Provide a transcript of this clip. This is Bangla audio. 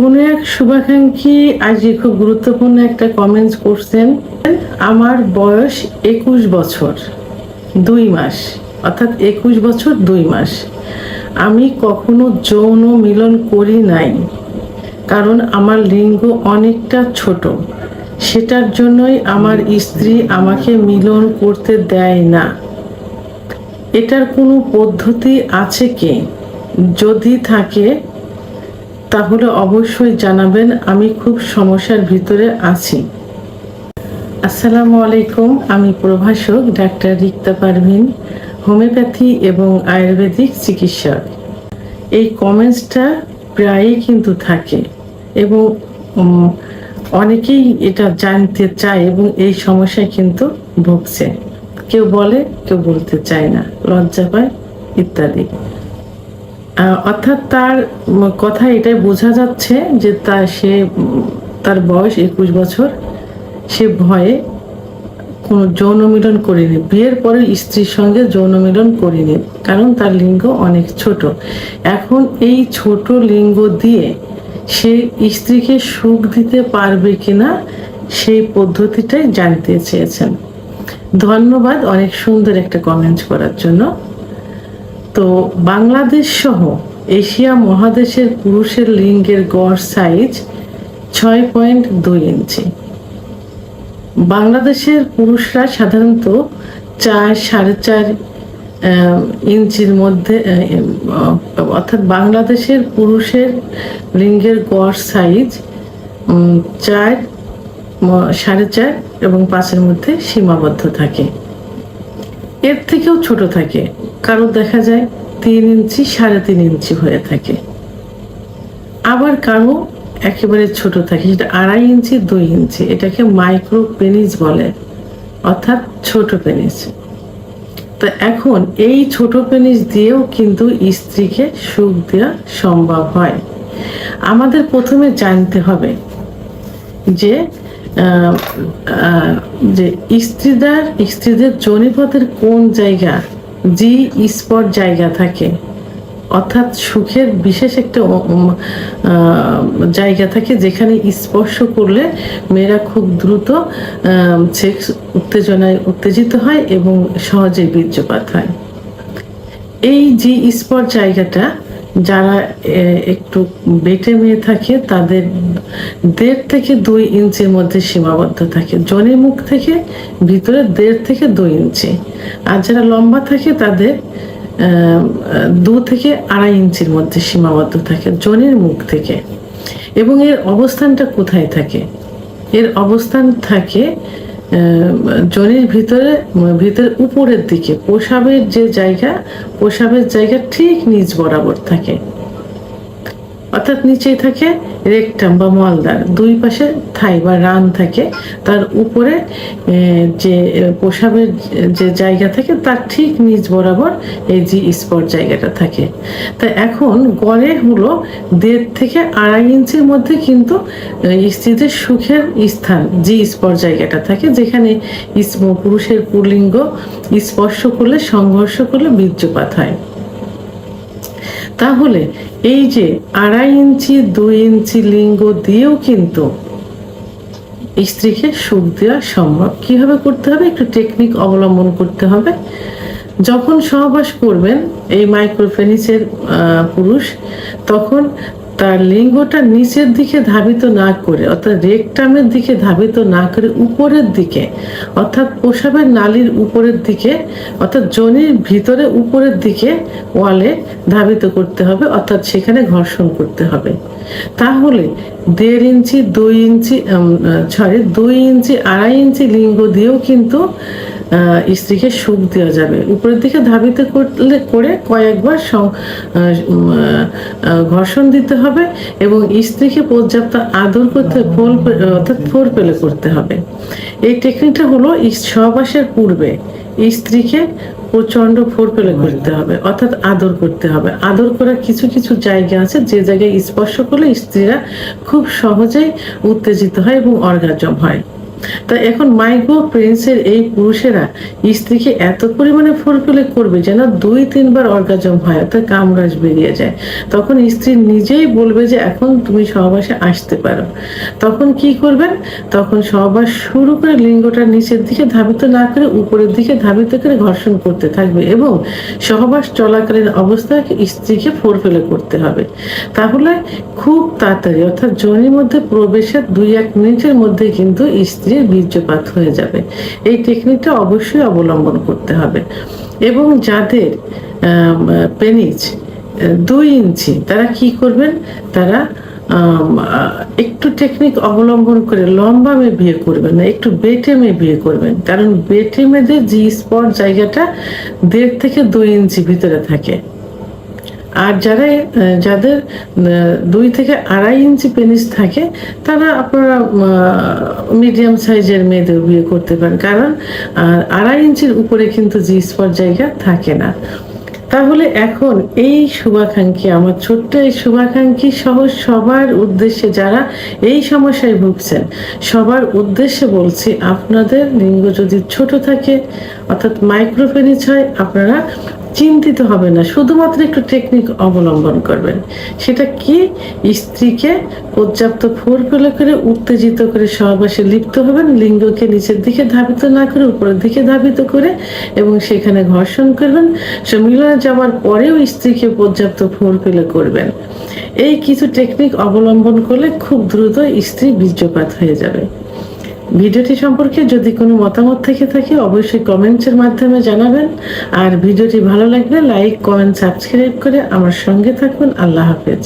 কোন এক শুভাকাঙ্ক্ষী আজকে খুব গুরুত্বপূর্ণ একটা কমেন্টস করছেন। আমার বয়স 21 বছর 2 মাস, অর্থাৎ 21 বছর 2 মাস। আমি কখনো যৌন মিলন করি নাই, কারণ আমার লিঙ্গ অনেকটা ছোট। সেটার জন্যই আমার স্ত্রী আমাকে মিলন করতে দেয় না। এটার কোনো পদ্ধতি আছে কি? যদি থাকে তাহলে অবশ্যই জানাবেন, আমি খুব সমস্যার ভিতরে আছি। আসসালামু আলাইকুম, আমি প্রভাষক ডাক্তার রিক্তা পারভিন, হোমিওপ্যাথি এবং আয়ুর্বেদিক চিকিৎসক। এই কমেন্টসটা প্রায়ই কিন্তু থাকে এবং অনেকেই এটা জানতে চায় এবং এই সমস্যায় কিন্তু ভুগছে। কেউ বলে, কেউ বলতে চায় না, লজ্জা পায় ইত্যাদি। অর্থাৎ তার কথা এটাই বোঝা যাচ্ছে যে তার বয়স 21 বছর। সে ভয়ে কোনো যৌন মিলন করেনি, বিয়ের পরে স্ত্রীর সঙ্গে যৌন মিলন করেনি, কারণ তার লিঙ্গ অনেক ছোট। এখন এই ছোট লিঙ্গ দিয়ে সে স্ত্রীকে সুখ দিতে পারবে কিনা সেই পদ্ধতিটাই জানতে চেয়েছেন। ধন্যবাদ অনেক সুন্দর একটা কমেন্ট করার জন্য। তো বাংলাদেশ সহ এশিয়া মহাদেশের পুরুষের লিঙ্গের গড় সাইজ 6.2 ইঞ্চি। বাংলাদেশের পুরুষরা সাধারণত 4-4.5 ইঞ্চির মধ্যে, অর্থাৎ বাংলাদেশের পুরুষের লিঙ্গের গড় সাইজ 4, 4.5 এবং 5-এর মধ্যে সীমাবদ্ধ থাকে। এর থেকেও ছোট থাকে, কারো দেখা যায় 3 ইঞ্চি, 3.5 ইঞ্চি হয়ে থাকে। আবার কারো একেবারে ছোট থাকে, যেটা 2.5 ইঞ্চি, 2 ইঞ্চি। এটাকে মাইক্রো পেনিস বলে, অর্থাৎ ছোট পেনিস। তো এখন এই ছোট পেনিস দিয়েও কিন্তু স্ত্রীকে সুখ দেওয়া সম্ভব হয়। আমাদের প্রথমে জানতে হবে যে স্ত্রীদের যোনিপথের কোন জায়গা জি স্পট জায়গা থাকে, অর্থাৎ সুখের বিশেষ একটা জায়গা থাকে যেখানে স্পর্শ করলে মেয়েরা খুব দ্রুত সেক্স উত্তেজনায় উত্তেজিত হয় এবং সহজে বীর্যপাত হয়। এই জি স্পট জায়গাটা যারা একটু বেটে মেয়ে থাকে তাদের 1.5 থেকে 2 ইঞ্চির মধ্যে সীমাবদ্ধ থাকে। যোনির মুখ থেকে ভিতরে 1.5 থেকে 2 ইঞ্চি। আর যারা লম্বা থাকে তাদের 2 থেকে 2.5 ইঞ্চির মধ্যে সীমাবদ্ধ থাকে যোনির মুখ থেকে। এবং এর অবস্থানটা কোথায় থাকে? এর অবস্থান থাকে যোনির ভিতরে উপরের দিকে। প্রসাবের জায়গা ঠিক নিচ বরাবর থাকে, অর্থাৎ নিচেই থাকে রেকটাম বা মলদ্বার, 2 পাশে থাই বা রান থাকে। তার উপরে যে প্রসাবের যে জায়গা থাকে তার ঠিক নিচ বরাবর এই জি স্পট জায়গাটা থাকে। তাই এখন গড়ে হলো 1.5 থেকে 2.5 ইঞ্চির মধ্যে কিন্তু স্ত্রীদের সুখের স্থান জি স্পট জায়গাটা থাকে, যেখানে পুরুষের পুল্লিঙ্গ স্পর্শ করলে, সংঘর্ষ করলে বীর্যপাত হয়। তাহলে এই যে 2.5 ইঞ্চি, 2 ইঞ্চি লিঙ্গ দিয়েও কিন্তু স্ত্রীকে সুখ দেওয়া সম্ভব। কিভাবে করতে হবে? একটু টেকনিক অবলম্বন করতে হবে। যখন সহবাস করবেন এই মাইক্রোপেনিসের পুরুষ, তখন তার লিঙ্গটা নিচের দিকে ধাবিত না করে, অর্থাৎ রেকটামের দিকে ধাবিত না করে উপরের দিকে, অর্থাৎ প্রসাবের নালীর উপরের দিকে, অর্থাৎ যোনির ভিতরে উপরের দিকে ওয়ালে ধাবিত করতে হবে, অর্থাৎ সেখানে ঘর্ষণ করতে হবে। তাহলে 1.5 ইঞ্চি, 2 ইঞ্চি, 2 ইঞ্চি, 2.5 ইঞ্চি লিঙ্গ দিয়েও কিন্তু স্ত্রীকে সুখ দেওয়া যাবে। উপরের দিকে ধাবিত করে কয়েকবার ঘর্ষণ দিতে হবে এবং স্ত্রীকে পর্যাপ্ত আদর করতে, অর্থাৎ ফোর পেলে করতে হবে। এই টেকনিকটা হলো সহবাসের পূর্বে স্ত্রীকে প্রচন্ড ফোর পেলে করতে হবে, অর্থাৎ আদর করতে হবে। আদর করার কিছু কিছু জায়গা আছে যে জায়গায় স্পর্শ করলে স্ত্রীরা খুব সহজেই উত্তেজিত হয় এবং অর্গাজম হয়। তা এখন মাইক্রো প্রিন্সের এই পুরুষেরা স্ত্রীকে এত পরিমাণে ফুলফিল করবে যেন 2-3 বার অর্গাজম হয়, অর্থাৎ কামরাজ বেরিয়ে যায়। তখন স্ত্রী নিজেই বলবে যে এখন তুমি সহবাসে আসতে পারো। তখন কি করবেন? তখন সহবাস শুরু করে লিঙ্গটা নিচের দিকে ধাবিত না করে উপরের দিকে ধাবিত করে ঘর্ষণ করতে থাকবে এবং সহবাস চলাকালীন অবস্থায় স্ত্রীকে ফুলফিল করতে হবে। তাহলে খুব তাড়াতাড়ি অর্থাৎ যোনির মধ্যে প্রবেশের 2-1 মিনিটের মধ্যে কিন্তু স্ত্রীর বীর্যপাত হয়ে যাবে। এই টেকনিকটা অবশ্যই অবলম্বন করতে হবে। এবং যাদের পেনিস 2 ইঞ্চি তারা কি করবেন? তারা একটু টেকনিক অবলম্বন করে লম্বা মেয়ে বিয়ে করবেন না, একটু বেটে মেয়ে বিয়ে করবেন। কারণ বেটে মেয়েদের জি স্পট জায়গাটা 1.5 থেকে 2 ইঞ্চি ভিতরে থাকে। আর যাদের 2 থেকে 2.5 ইঞ্চি পেনিস থাকে তারা আপনারা মিডিয়াম সাইজের মেয়েদের বিয়ে করতে পারেন, কারণ 2.5 ইঞ্চির উপরে কিন্তু জি স্পট জায়গা থাকে না। তাহলে এখন এই শুভাকাঙ্ক্ষী, আমার ছোট্ট এই শুভাকাঙ্ক্ষী সহ সবার উদ্দেশ্যে, যারা এই সমস্যায় ভুগছেন সবার উদ্দেশ্যে বলছি, আপনাদের লিঙ্গ যদি ছোট থাকে অর্থাৎ মাইক্রোপেনিস হয়, আপনারা চিন্তিত হবে না, শুধুমাত্র একটু টেকনিক অবলম্বন করবেন। সেটা কি? স্ত্রীকে পর্যাপ্ত ফুলফিল করে উত্তেজিত করে সহবাসে লিপ্ত হবেন, লিঙ্গকে নিচের দিকে ধাবিত না করে উপরের দিকে ধাবিত করে, এবং সেখানে ঘর্ষণ করবেন। মিলনে যাওয়ার পরেও স্ত্রীকে পর্যাপ্ত ফুলফিল করবেন। এই কিছু টেকনিক অবলম্বন করলে খুব দ্রুত স্ত্রী বীর্যপাত হয়ে যাবে। ভিডিওটি সম্পর্কে যদি কোনো মতামত থেকে থাকে অবশ্যই কমেন্টসের মাধ্যমে জানাবেন। আর ভিডিওটি ভালো লাগলে লাইক, কমেন্ট, সাবস্ক্রাইব করে আমার সঙ্গে থাকুন। আল্লাহ হাফেজ।